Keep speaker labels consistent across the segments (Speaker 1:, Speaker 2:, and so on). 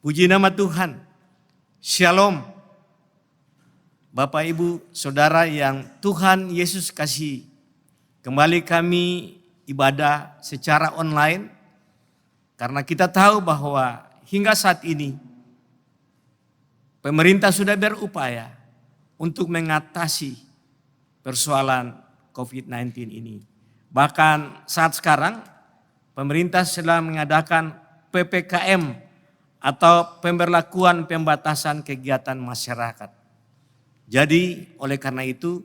Speaker 1: Puji nama Tuhan. Shalom. Bapak, Ibu, Saudara yang Tuhan Yesus kasih. Kembali kami ibadah secara online. Karena kita tahu bahwa hingga saat ini pemerintah sudah berupaya untuk mengatasi persoalan COVID-19 ini. Bahkan saat sekarang pemerintah sedang mengadakan PPKM atau pemberlakuan pembatasan kegiatan masyarakat. Jadi oleh karena itu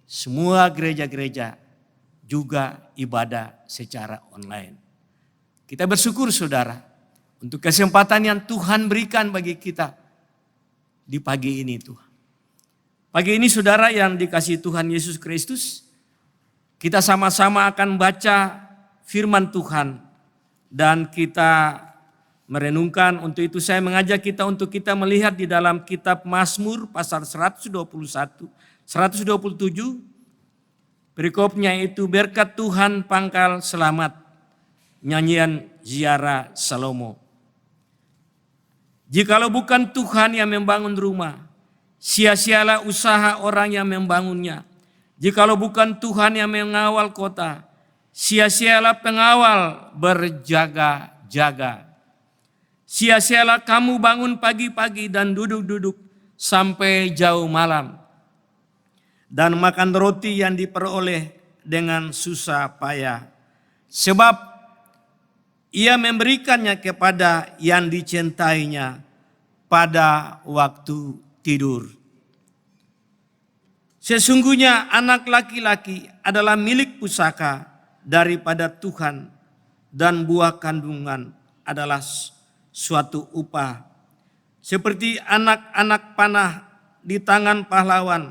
Speaker 1: semua gereja-gereja juga ibadah secara online. Kita bersyukur saudara untuk kesempatan yang Tuhan berikan bagi kita di pagi ini Tuhan. Pagi ini saudara yang dikasihi Tuhan Yesus Kristus, kita sama-sama akan baca firman Tuhan dan kita merenungkan. Untuk itu saya mengajak kita untuk kita melihat di dalam kitab Mazmur pasal 121, 127. Perikopnya itu berkat Tuhan pangkal selamat. Nyanyian Ziarah Salomo. Jikalau bukan Tuhan yang membangun rumah, sia-sialah usaha orang yang membangunnya. Jikalau bukan Tuhan yang mengawal kota, sia-sialah pengawal berjaga-jaga. Sia-sialah kamu bangun pagi-pagi dan duduk-duduk sampai jauh malam. Dan makan roti yang diperoleh dengan susah payah. Sebab ia memberikannya kepada yang dicintainya pada waktu tidur. Sesungguhnya anak laki-laki adalah milik pusaka daripada Tuhan, dan buah kandungan adalah suatu upah. Seperti anak-anak panah di tangan pahlawan,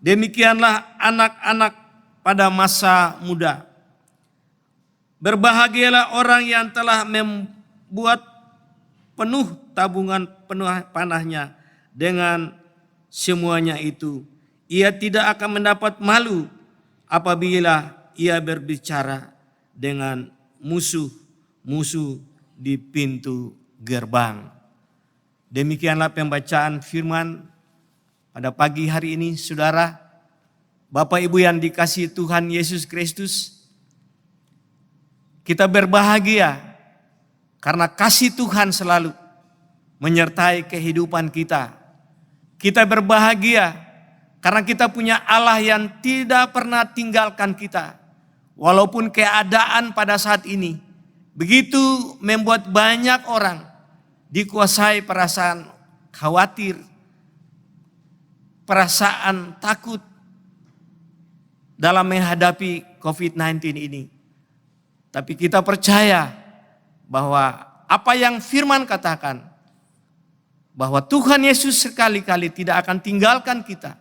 Speaker 1: demikianlah anak-anak pada masa muda. Berbahagialah orang yang telah membuat penuh tabungan penuh panahnya dengan semuanya itu. Ia tidak akan mendapat malu apabila ia berbicara dengan musuh-musuh di pintu gerbang. Demikianlah pembacaan firman pada pagi hari ini saudara. Bapak Ibu yang dikasihi Tuhan Yesus Kristus. Kita berbahagia karena kasih Tuhan selalu menyertai kehidupan kita. Kita berbahagia karena kita punya Allah yang tidak pernah tinggalkan kita. Walaupun keadaan pada saat ini begitu membuat banyak orang dikuasai perasaan khawatir, perasaan takut dalam menghadapi COVID-19 ini. Tapi kita percaya bahwa apa yang firman katakan, bahwa Tuhan Yesus sekali-kali tidak akan tinggalkan kita,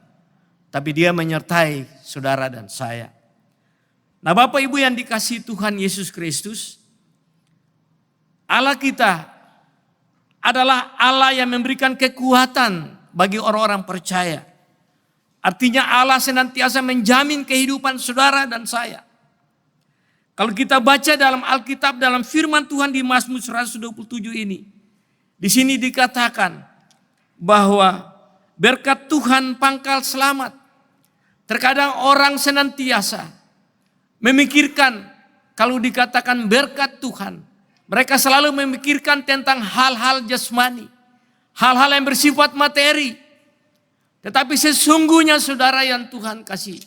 Speaker 1: tapi Dia menyertai saudara dan saya. Nah Bapak Ibu yang dikasihi Tuhan Yesus Kristus, Allah kita adalah Allah yang memberikan kekuatan bagi orang-orang percaya. Artinya Allah senantiasa menjamin kehidupan saudara dan saya. Kalau kita baca dalam Alkitab, dalam firman Tuhan di Mazmur 127 ini. Di sini dikatakan bahwa berkat Tuhan pangkal selamat. Terkadang orang senantiasa memikirkan kalau dikatakan berkat Tuhan. Mereka selalu memikirkan tentang hal-hal jasmani. Hal-hal yang bersifat materi. Tetapi sesungguhnya saudara yang Tuhan kasih.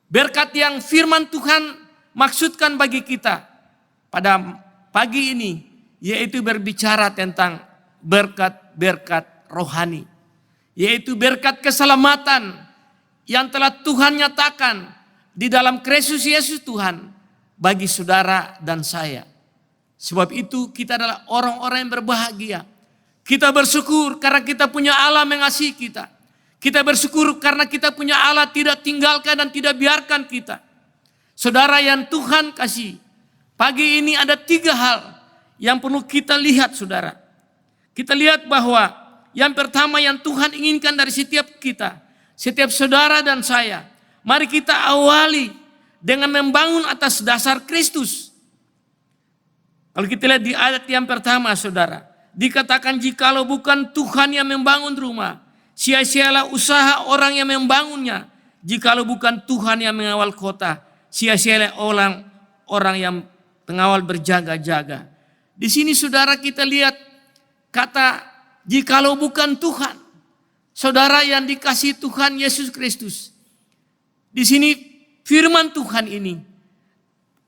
Speaker 1: Berkat yang firman Tuhan maksudkan bagi kita pada pagi ini, yaitu berbicara tentang berkat-berkat rohani. Yaitu berkat keselamatan yang telah Tuhan nyatakan di dalam Kristus Yesus Tuhan bagi saudara dan saya. Sebab itu kita adalah orang-orang yang berbahagia. Kita bersyukur karena kita punya Allah mengasihi kita. Kita bersyukur karena kita punya Allah tidak tinggalkan dan tidak biarkan kita. Saudara yang Tuhan kasih, pagi ini ada 3 hal yang perlu kita lihat saudara. Kita lihat bahwa yang pertama yang Tuhan inginkan dari setiap kita, setiap saudara dan saya. Mari kita awali dengan membangun atas dasar Kristus. Kalau kita lihat di ayat yang pertama saudara. Dikatakan jikalau bukan Tuhan yang membangun rumah, sia-sialah usaha orang yang membangunnya. Jikalau bukan Tuhan yang mengawal kota, sia-sialah orang yang pengawal berjaga-jaga. Di sini saudara kita lihat kata jikalau bukan Tuhan. Saudara yang dikasihi Tuhan Yesus Kristus. Di sini firman Tuhan ini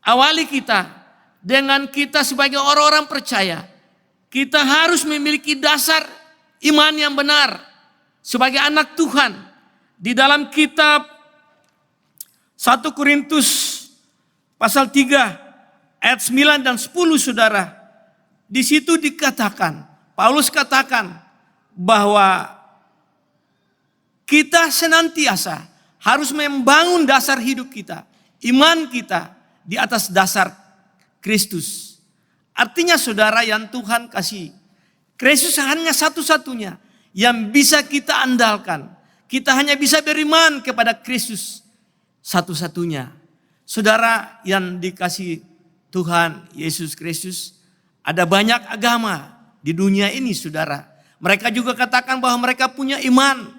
Speaker 1: awali kita dengan kita sebagai orang-orang percaya. Kita harus memiliki dasar iman yang benar sebagai anak Tuhan. Di dalam kitab 1 Korintus pasal 3 ayat 9 dan 10 saudara. Di situ dikatakan, Paulus katakan bahwa kita senantiasa harus membangun dasar hidup kita, iman kita di atas dasar Kristus. Artinya saudara yang Tuhan kasih, Kristus hanya satu-satunya yang bisa kita andalkan. Kita hanya bisa beriman kepada Kristus satu-satunya. Saudara yang dikasih Tuhan Yesus Kristus, ada banyak agama di dunia ini saudara. Mereka juga katakan bahwa mereka punya iman.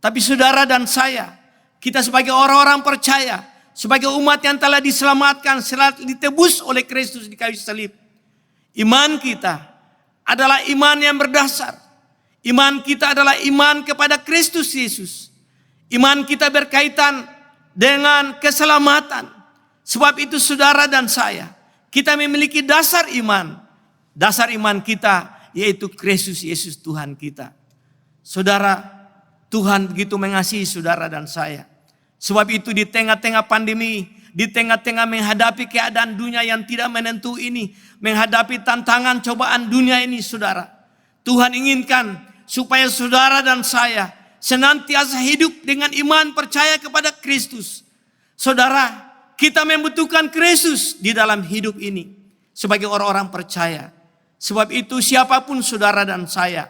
Speaker 1: Tapi saudara dan saya, kita sebagai orang-orang percaya, sebagai umat yang telah diselamatkan, setelah ditebus oleh Kristus di kayu salib. Iman kita adalah iman yang berdasar. Iman kita adalah iman kepada Kristus Yesus. Iman kita berkaitan dengan keselamatan. Sebab itu saudara dan saya, kita memiliki dasar iman. Dasar iman kita yaitu Kristus Yesus Tuhan kita. Saudara, Tuhan begitu mengasihi saudara dan saya. Sebab itu di tengah-tengah pandemi, di tengah-tengah menghadapi keadaan dunia yang tidak menentu ini, menghadapi tantangan cobaan dunia ini saudara, Tuhan inginkan supaya saudara dan saya senantiasa hidup dengan iman percaya kepada Kristus. Saudara, kita membutuhkan Kristus di dalam hidup ini sebagai orang-orang percaya. Sebab itu siapapun saudara dan saya,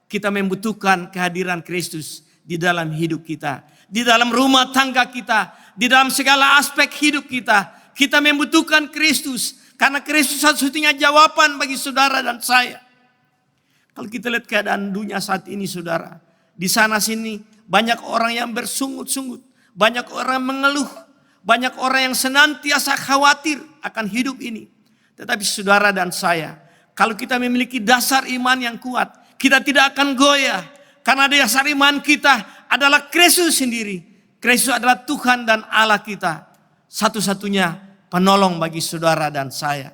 Speaker 1: kita membutuhkan kehadiran Kristus di dalam hidup kita, di dalam rumah tangga kita, di dalam segala aspek hidup kita. Kita membutuhkan Kristus karena Kristus satu-satunya jawaban bagi saudara dan saya. Kalau kita lihat keadaan dunia saat ini saudara, di sana sini banyak orang yang bersungut-sungut, banyak orang mengeluh, banyak orang yang senantiasa khawatir akan hidup ini. Tetapi saudara dan saya, kalau kita memiliki dasar iman yang kuat, kita tidak akan goyah. Karena dasar iman kita adalah Kristus sendiri. Kristus adalah Tuhan dan Allah kita. Satu-satunya penolong bagi saudara dan saya.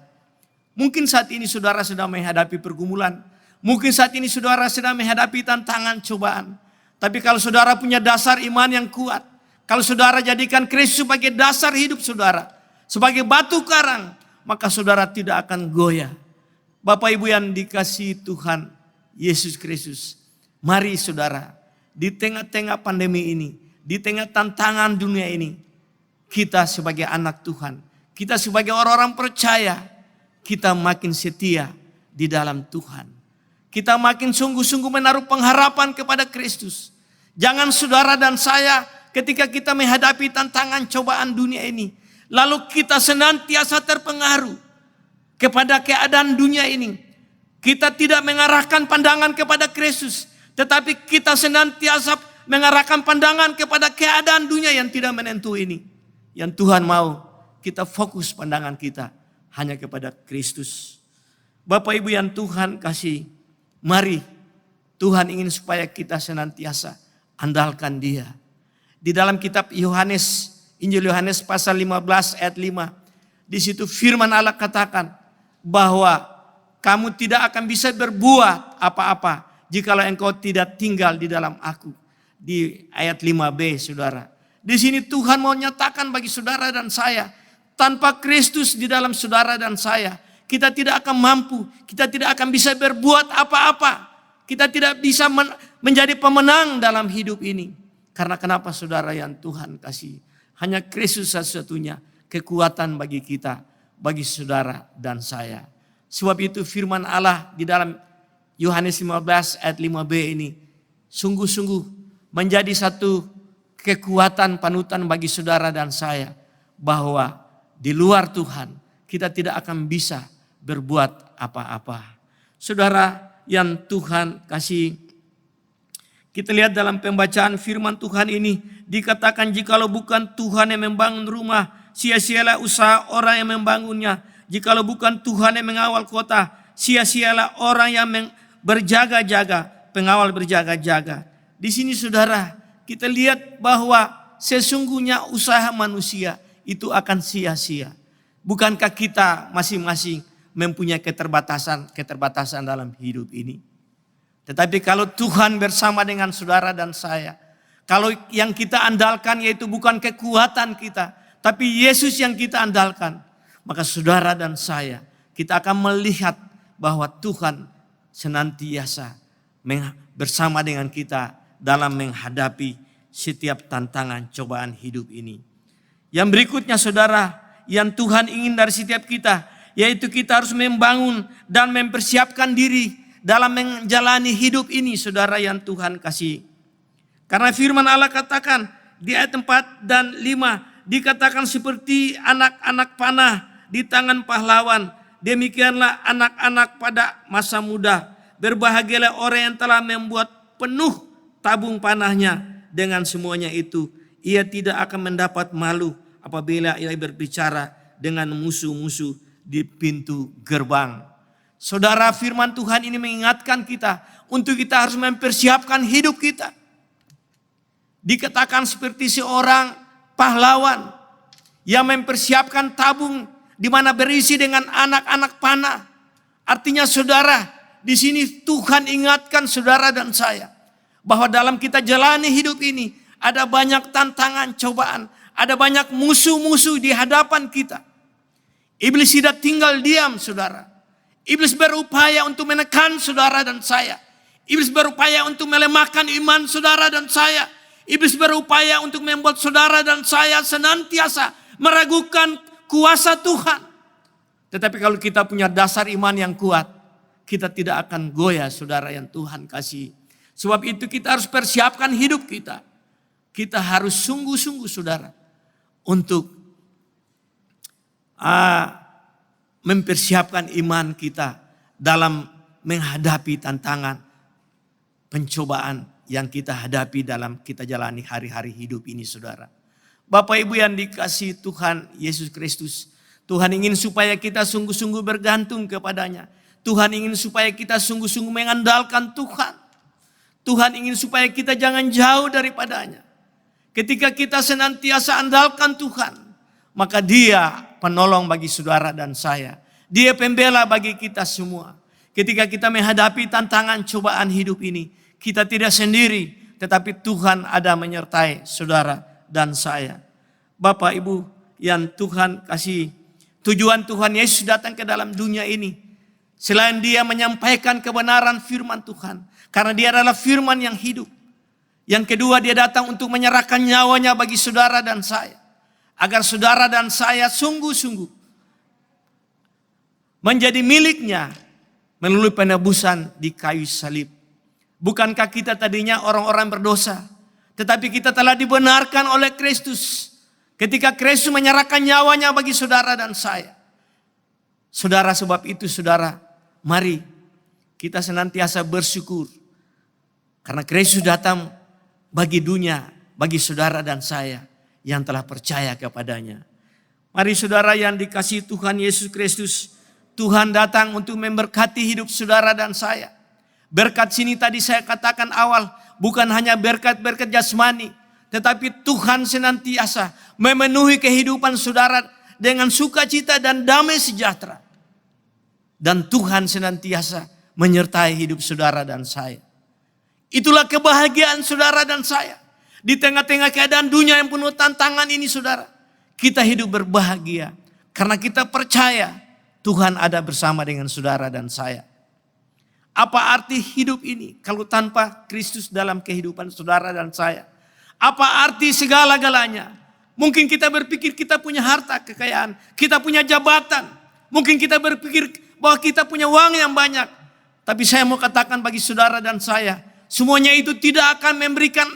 Speaker 1: Mungkin saat ini saudara sedang menghadapi pergumulan. Mungkin saat ini saudara sedang menghadapi tantangan cobaan. Tapi kalau saudara punya dasar iman yang kuat, kalau saudara jadikan Kristus sebagai dasar hidup saudara, sebagai batu karang, maka saudara tidak akan goyah. Bapak Ibu yang dikasihi Tuhan Yesus Kristus, mari saudara, di tengah-tengah pandemi ini, di tengah tantangan dunia ini, kita sebagai anak Tuhan, kita sebagai orang-orang percaya, kita makin setia di dalam Tuhan. Kita makin sungguh-sungguh menaruh pengharapan kepada Kristus. Jangan saudara dan saya ketika kita menghadapi tantangan cobaan dunia ini, lalu kita senantiasa terpengaruh kepada keadaan dunia ini. Kita tidak mengarahkan pandangan kepada Kristus, tetapi kita senantiasa mengarahkan pandangan kepada keadaan dunia yang tidak menentu ini. Yang Tuhan mau kita fokus pandangan kita hanya kepada Kristus. Bapak Ibu yang Tuhan kasih, mari Tuhan ingin supaya kita senantiasa andalkan Dia. Di dalam kitab Yohanes, Injil Yohanes pasal 15 ayat 5, di situ firman Allah katakan bahwa kamu tidak akan bisa berbuat apa-apa jikalau engkau tidak tinggal di dalam aku. Di ayat 5b saudara. Di sini Tuhan mau nyatakan bagi saudara dan saya, tanpa Kristus di dalam saudara dan saya, kita tidak akan mampu, kita tidak akan bisa berbuat apa-apa. Kita tidak bisa menjadi pemenang dalam hidup ini. Karena kenapa saudara yang Tuhan kasih? Hanya Kristus satu-satunya kekuatan bagi kita, bagi saudara dan saya. Sebab itu firman Allah di dalam Yohanes 15 ayat 5b ini sungguh-sungguh menjadi satu kekuatan panutan bagi saudara dan saya. Bahwa di luar Tuhan kita tidak akan bisa berbuat apa-apa. Saudara, yang Tuhan kasih. Kita lihat dalam pembacaan firman Tuhan ini, dikatakan jikalau bukan Tuhan yang membangun rumah, sia-sialah usaha orang yang membangunnya. Jikalau bukan Tuhan yang mengawal kota, sia-sialah orang yang berjaga-jaga, pengawal berjaga-jaga. Di sini saudara, kita lihat bahwa sesungguhnya usaha manusia itu akan sia-sia. Bukankah kita masing-masing mempunyai keterbatasan dalam hidup ini? Tetapi kalau Tuhan bersama dengan saudara dan saya, kalau yang kita andalkan yaitu bukan kekuatan kita, tapi Yesus yang kita andalkan, maka saudara dan saya, kita akan melihat bahwa Tuhan senantiasa bersama dengan kita dalam menghadapi setiap tantangan cobaan hidup ini. Yang berikutnya saudara, yang Tuhan ingin dari setiap kita, yaitu kita harus membangun dan mempersiapkan diri dalam menjalani hidup ini saudara yang Tuhan kasih. Karena firman Allah katakan di ayat 4 dan 5, dikatakan seperti anak-anak panah di tangan pahlawan, demikianlah anak-anak pada masa muda. Berbahagialah orang yang telah membuat penuh tabung panahnya, dengan semuanya itu ia tidak akan mendapat malu apabila ia berbicara dengan musuh-musuh di pintu gerbang. Saudara, firman Tuhan ini mengingatkan kita untuk kita harus mempersiapkan hidup kita. Dikatakan seperti seorang pahlawan yang mempersiapkan tabung di mana berisi dengan anak-anak panah. Artinya saudara, di sini Tuhan ingatkan saudara dan saya bahwa dalam kita jalani hidup ini ada banyak tantangan, cobaan, ada banyak musuh-musuh di hadapan kita. Iblis tidak tinggal diam saudara. Iblis berupaya untuk menekan saudara dan saya. Iblis berupaya untuk melemahkan iman saudara dan saya. Iblis berupaya untuk membuat saudara dan saya senantiasa meragukan kuasa Tuhan. Tetapi kalau kita punya dasar iman yang kuat, kita tidak akan goyah saudara yang Tuhan kasih. Sebab itu kita harus persiapkan hidup kita. Kita harus sungguh-sungguh saudara untuk mempersiapkan iman kita dalam menghadapi tantangan, pencobaan yang kita hadapi dalam kita jalani hari-hari hidup ini saudara. Bapak Ibu yang dikasihi Tuhan Yesus Kristus, Tuhan ingin supaya kita sungguh-sungguh bergantung kepadanya. Tuhan ingin supaya kita sungguh-sungguh mengandalkan Tuhan. Tuhan ingin supaya kita jangan jauh daripadanya. Ketika kita senantiasa andalkan Tuhan, maka Dia penolong bagi saudara dan saya. Dia pembela bagi kita semua. Ketika kita menghadapi tantangan cobaan hidup ini, kita tidak sendiri, tetapi Tuhan ada menyertai saudara dan saya. Bapak Ibu yang Tuhan kasih, tujuan Tuhan Yesus datang ke dalam dunia ini, selain Dia menyampaikan kebenaran firman Tuhan, karena Dia adalah firman yang hidup. Yang kedua, Dia datang untuk menyerahkan nyawanya bagi saudara dan saya, agar saudara dan saya sungguh-sungguh menjadi miliknya melalui penebusan di kayu salib. Bukankah kita tadinya orang-orang berdosa, tetapi kita telah dibenarkan oleh Kristus ketika Kristus menyerahkan nyawanya bagi saudara dan saya. Saudara, sebab itu saudara, mari kita senantiasa bersyukur karena Kristus datang bagi dunia, bagi saudara dan saya yang telah percaya kepadanya. Mari saudara yang dikasihi Tuhan Yesus Kristus, Tuhan datang untuk memberkati hidup saudara dan saya. Berkat sini tadi saya katakan awal, bukan hanya berkat-berkat jasmani, tetapi Tuhan senantiasa memenuhi kehidupan saudara dengan sukacita dan damai sejahtera. Dan Tuhan senantiasa menyertai hidup saudara dan saya. Itulah kebahagiaan saudara dan saya. Di tengah-tengah keadaan dunia yang penuh tantangan ini saudara, kita hidup berbahagia karena kita percaya Tuhan ada bersama dengan saudara dan saya. Apa arti hidup ini kalau tanpa Kristus dalam kehidupan saudara dan saya? Apa arti segala-galanya? Mungkin kita berpikir kita punya harta kekayaan, kita punya jabatan. Mungkin kita berpikir bahwa kita punya uang yang banyak. Tapi saya mau katakan bagi saudara dan saya, semuanya itu tidak akan memberikan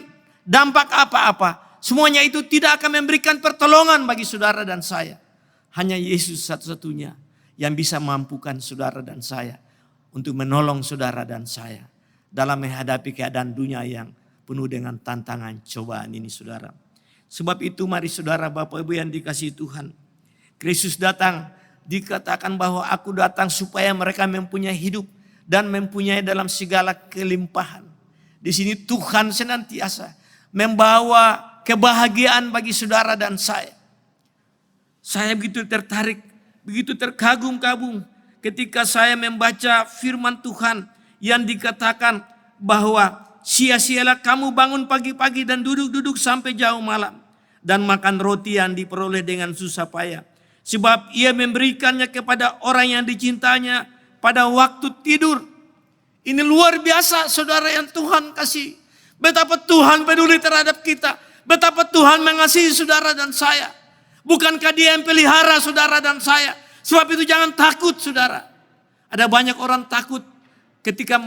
Speaker 1: dampak apa-apa. Semuanya itu tidak akan memberikan pertolongan bagi saudara dan saya. Hanya Yesus satu-satunya yang bisa mampukan saudara dan saya untuk menolong saudara dan saya dalam menghadapi keadaan dunia yang penuh dengan tantangan cobaan ini saudara. Sebab itu mari saudara Bapak Ibu yang dikasihi Tuhan. Kristus datang, dikatakan bahwa aku datang supaya mereka mempunyai hidup dan mempunyai dalam segala kelimpahan. Di sini Tuhan senantiasa membawa kebahagiaan bagi saudara dan saya. Saya begitu tertarik, begitu terkagum-kagum ketika saya membaca firman Tuhan yang dikatakan bahwa sia-sialah kamu bangun pagi-pagi dan duduk-duduk sampai jauh malam dan makan roti yang diperoleh dengan susah payah. Sebab ia memberikannya kepada orang yang dicintanya pada waktu tidur. Ini luar biasa saudara yang Tuhan kasih. Betapa Tuhan peduli terhadap kita. Betapa Tuhan mengasihi saudara dan saya. Bukankah Dia yang pelihara saudara dan saya? Sebab itu jangan takut saudara. Ada banyak orang takut ketika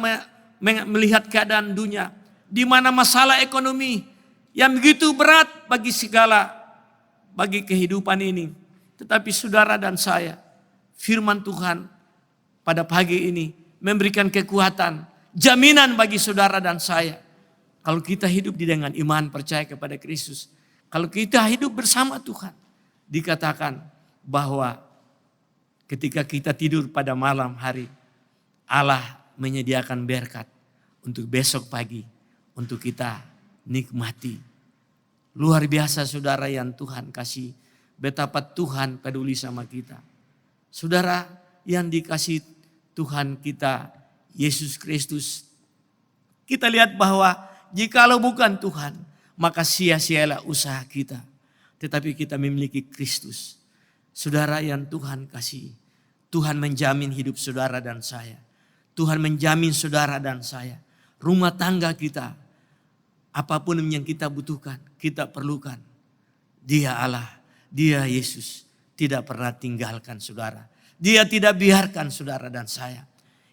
Speaker 1: melihat keadaan dunia. Di mana masalah ekonomi yang begitu berat bagi kehidupan ini. Tetapi saudara dan saya, firman Tuhan pada pagi ini memberikan kekuatan, jaminan bagi saudara dan saya. Kalau kita hidup dengan iman percaya kepada Kristus. Kalau kita hidup bersama Tuhan. Dikatakan bahwa ketika kita tidur pada malam hari. Allah menyediakan berkat untuk besok pagi. Untuk kita nikmati. Luar biasa saudara yang Tuhan kasih. Betapa Tuhan peduli sama kita. Saudara yang dikasih Tuhan kita Yesus Kristus. Kita lihat bahwa jikalau bukan Tuhan, maka sia-sialah usaha kita. Tetapi kita memiliki Kristus. Saudara yang Tuhan kasih. Tuhan menjamin hidup saudara dan saya. Tuhan menjamin saudara dan saya. Rumah tangga kita. Apapun yang kita butuhkan, kita perlukan. Dia Allah, Dia Yesus tidak pernah tinggalkan saudara. Dia tidak biarkan saudara dan saya.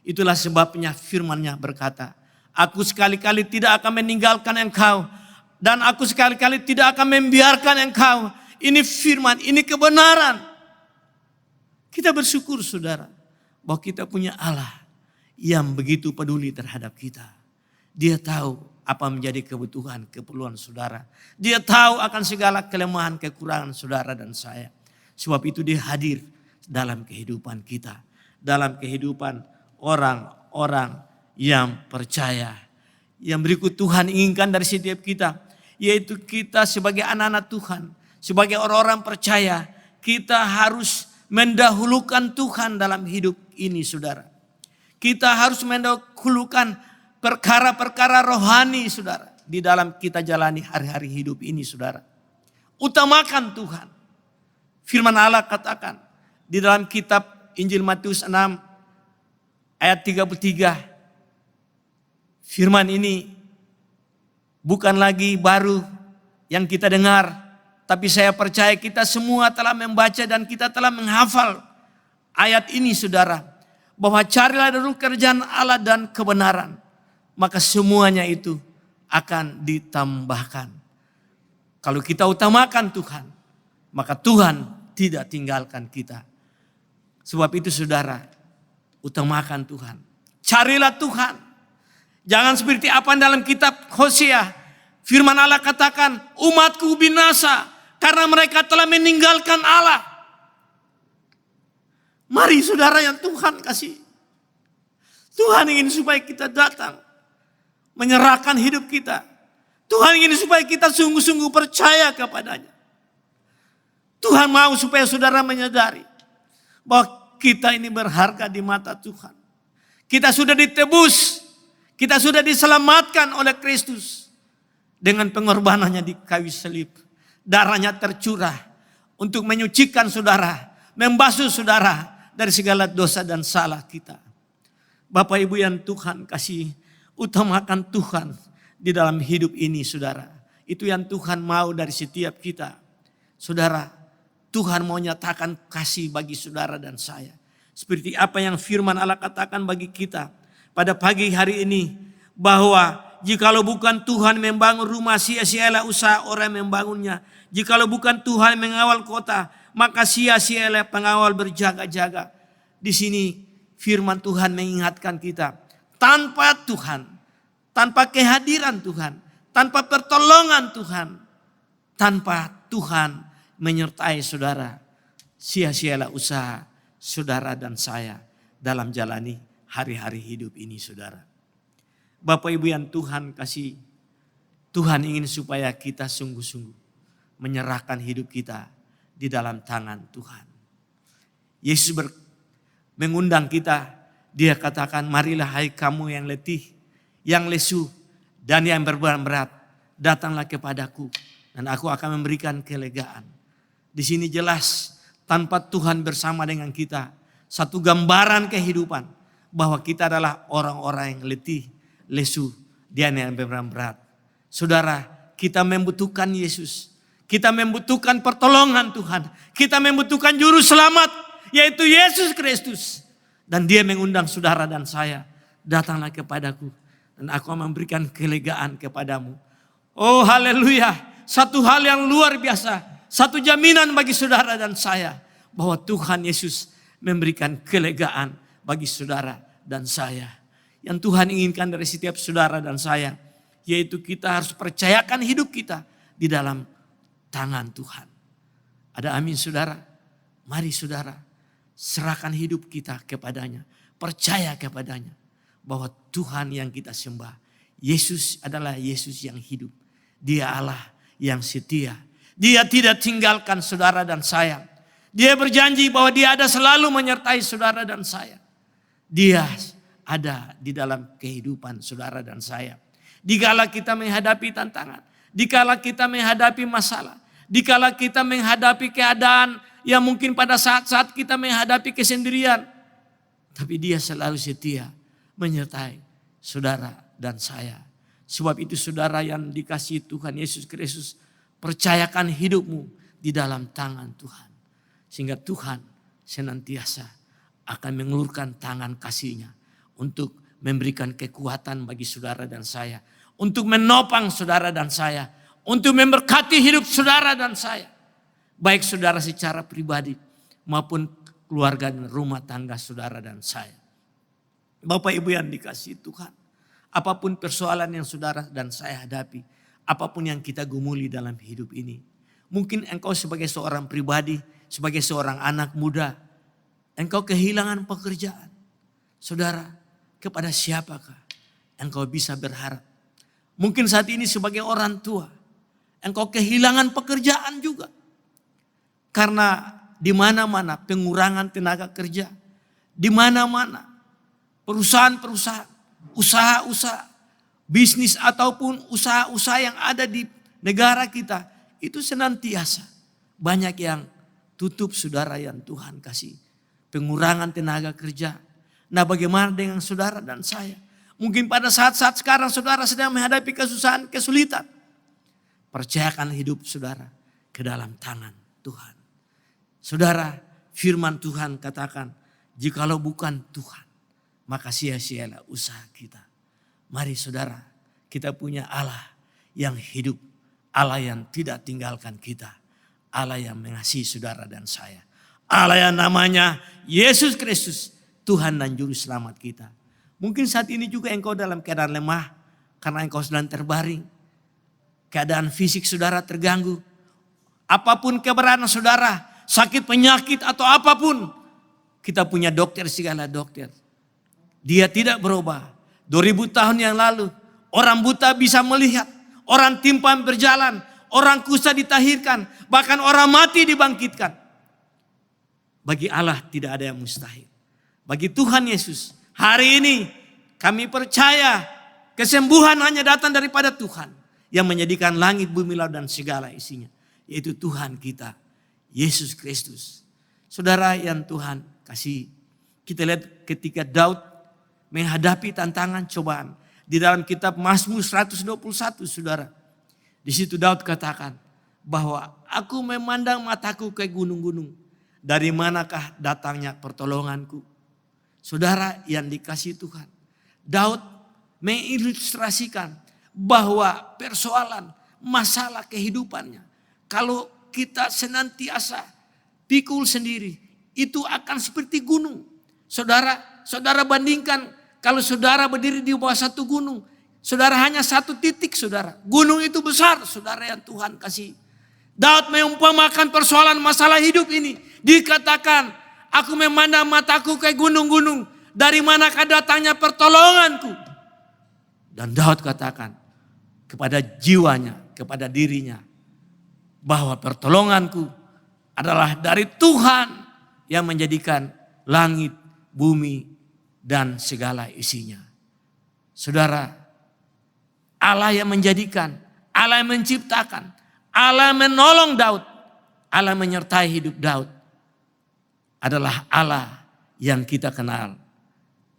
Speaker 1: Itulah sebabnya firman-Nya berkata, aku sekali-kali tidak akan meninggalkan engkau. Dan aku sekali-kali tidak akan membiarkan engkau. Ini firman, ini kebenaran. Kita bersyukur saudara. Bahwa kita punya Allah yang begitu peduli terhadap kita. Dia tahu apa menjadi kebutuhan, keperluan saudara. Dia tahu akan segala kelemahan, kekurangan saudara dan saya. Sebab itu Dia hadir dalam kehidupan kita. Dalam kehidupan orang-orang yang percaya. Yang berikut Tuhan inginkan dari setiap kita. Yaitu kita sebagai anak-anak Tuhan. Sebagai orang-orang percaya. Kita harus mendahulukan Tuhan dalam hidup ini saudara. Kita harus mendahulukan perkara-perkara rohani saudara. Di dalam kita jalani hari-hari hidup ini saudara. Utamakan Tuhan. Firman Allah katakan. Di dalam kitab Injil Matius 6 ayat 33. Firman ini bukan lagi baru yang kita dengar. Tapi saya percaya kita semua telah membaca dan kita telah menghafal ayat ini saudara. Bahwa carilah dulu kerajaan Allah dan kebenaran. Maka semuanya itu akan ditambahkan. Kalau kita utamakan Tuhan, maka Tuhan tidak tinggalkan kita. Sebab itu saudara, utamakan Tuhan. Carilah Tuhan. Jangan seperti apa dalam kitab Hosea. Firman Allah katakan, umatku binasa karena mereka telah meninggalkan Allah. Mari saudara yang Tuhan kasih. Tuhan ingin supaya kita datang. Menyerahkan hidup kita. Tuhan ingin supaya kita sungguh-sungguh percaya kepadanya. Tuhan mau supaya saudara menyadari. Bahwa kita ini berharga di mata Tuhan. Kita sudah ditebus. Kita sudah diselamatkan oleh Kristus. Dengan pengorbanannya di kayu salib. Darahnya tercurah. Untuk menyucikan saudara. Membasuh saudara. Dari segala dosa dan salah kita. Bapak Ibu yang Tuhan kasih. Utamakan Tuhan di dalam hidup ini saudara. Itu yang Tuhan mau dari setiap kita. Saudara, Tuhan mau nyatakan kasih bagi saudara dan saya. Seperti apa yang firman Allah katakan bagi kita. Pada pagi hari ini. Bahwa jikalau bukan Tuhan membangun rumah, sia-sialah usaha orang membangunnya. Jikalau bukan Tuhan mengawal kota, maka sia-sialah pengawal berjaga-jaga. Di sini firman Tuhan mengingatkan kita, tanpa Tuhan, tanpa kehadiran Tuhan, tanpa pertolongan Tuhan, tanpa Tuhan menyertai saudara, sia-sialah usaha saudara dan saya dalam jalani hari-hari hidup ini, saudara. Bapak Ibu yang Tuhan kasih, Tuhan ingin supaya kita sungguh-sungguh menyerahkan hidup kita di dalam tangan Tuhan. Yesus mengundang kita, dia katakan, marilah hai kamu yang letih, yang lesu, dan yang berbeban berat, datanglah kepadaku dan aku akan memberikan kelegaan. Di sini jelas tanpa Tuhan bersama dengan kita, satu gambaran kehidupan bahwa kita adalah orang-orang yang letih, lesu, dan yang berbeban berat. Saudara, kita membutuhkan Yesus. Kita membutuhkan pertolongan Tuhan. Kita membutuhkan juru selamat, yaitu Yesus Kristus. Dan dia mengundang saudara dan saya, datanglah kepadaku dan aku akan memberikan kelegaan kepadamu. Oh haleluya, satu hal yang luar biasa, satu jaminan bagi saudara dan saya, bahwa Tuhan Yesus memberikan kelegaan bagi saudara dan saya. Yang Tuhan inginkan dari setiap saudara dan saya, yaitu kita harus percayakan hidup kita di dalam tangan Tuhan. Ada amin saudara? Mari saudara, serahkan hidup kita kepadanya. Percaya kepadanya bahwa Tuhan yang kita sembah, Yesus adalah Yesus yang hidup. Dia Allah yang setia. Dia tidak tinggalkan saudara dan saya. Dia berjanji bahwa dia ada selalu menyertai saudara dan saya. Dia ada di dalam kehidupan saudara dan saya. Dikala kita menghadapi tantangan, dikala kita menghadapi masalah, dikala kita menghadapi keadaan yang mungkin pada saat-saat kita menghadapi kesendirian, tapi dia selalu setia menyertai saudara dan saya. Sebab itu saudara yang dikasihi Tuhan Yesus Kristus, percayakan hidupmu di dalam tangan Tuhan. Sehingga Tuhan senantiasa akan mengulurkan tangan kasih-Nya untuk memberikan kekuatan bagi saudara dan saya, untuk menopang saudara dan saya, untuk memberkati hidup saudara dan saya. Baik saudara secara pribadi maupun keluarga dan rumah tangga saudara dan saya. Bapak Ibu yang dikasihi Tuhan, apapun persoalan yang saudara dan saya hadapi, apapun yang kita gumuli dalam hidup ini. Mungkin engkau sebagai seorang pribadi, sebagai seorang anak muda, engkau kehilangan pekerjaan. Saudara, kepada siapakah engkau bisa berharap? Mungkin saat ini sebagai orang tua, engkau kehilangan pekerjaan juga. Karena di mana-mana pengurangan tenaga kerja. Di mana-mana perusahaan-perusahaan, usaha-usaha, bisnis ataupun usaha-usaha yang ada di negara kita, itu senantiasa banyak yang tutup saudara yang Tuhan kasih. Pengurangan tenaga kerja. Nah bagaimana dengan saudara dan saya? Mungkin pada saat-saat sekarang saudara sedang menghadapi kesusahan, kesulitan. Percayakan hidup saudara ke dalam tangan Tuhan. Saudara, firman Tuhan katakan, jikalau bukan Tuhan, maka sia-sialah usaha kita. Mari saudara, kita punya Allah yang hidup, Allah yang tidak tinggalkan kita, Allah yang mengasihi saudara dan saya. Allah yang namanya Yesus Kristus, Tuhan dan Juru Selamat kita. Mungkin saat ini juga engkau dalam keadaan lemah, karena engkau sedang terbaring. Keadaan fisik saudara terganggu. Apapun keberadaan saudara, sakit penyakit atau apapun, kita punya dokter segala dokter. Dia tidak berubah. 2000 tahun yang lalu orang buta bisa melihat, orang timpang berjalan, orang kusta ditahirkan, bahkan orang mati dibangkitkan. Bagi Allah tidak ada yang mustahil. Bagi Tuhan Yesus, hari ini kami percaya kesembuhan hanya datang daripada Tuhan yang menjadikan langit, bumi, laut dan segala isinya, yaitu Tuhan kita, Yesus Kristus. Saudara yang Tuhan kasih, kita lihat ketika Daud menghadapi tantangan cobaan di dalam kitab Mazmur 121, saudara. Di situ Daud katakan bahwa aku memandang mataku ke gunung-gunung, dari manakah datangnya pertolonganku? Saudara yang dikasihi Tuhan, Daud mengilustrasikan bahwa persoalan, masalah kehidupannya, kalau kita senantiasa pikul sendiri, itu akan seperti gunung. Saudara, saudara bandingkan kalau saudara berdiri di bawah satu gunung. Saudara hanya satu titik saudara. Gunung itu besar saudara yang Tuhan kasih. Daud mengumpamakan persoalan masalah hidup ini. Dikatakan, aku memandang mataku ke gunung-gunung. Dari manakah datangnya pertolonganku? Dan Daud katakan kepada jiwanya, kepada dirinya, bahwa pertolonganku adalah dari Tuhan yang menjadikan langit, bumi, dan segala isinya. Saudara, Allah yang menjadikan, Allah yang menciptakan, Allah menolong Daud, Allah menyertai hidup Daud adalah Allah yang kita kenal,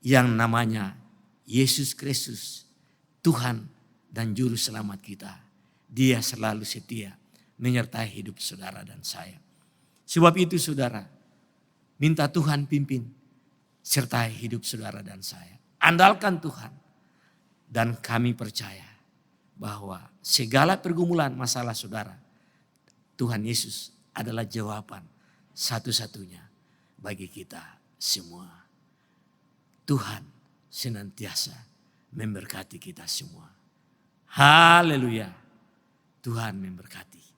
Speaker 1: yang namanya Yesus Kristus, Tuhan dan Juru Selamat kita. Dia selalu setia menyertai hidup saudara dan saya. Sebab itu saudara, minta Tuhan pimpin sertai hidup saudara dan saya. Andalkan Tuhan dan kami percaya bahwa segala pergumulan masalah saudara, Tuhan Yesus adalah jawaban satu-satunya bagi kita semua. Tuhan senantiasa memberkati kita semua. Haleluya. Tuhan memberkati.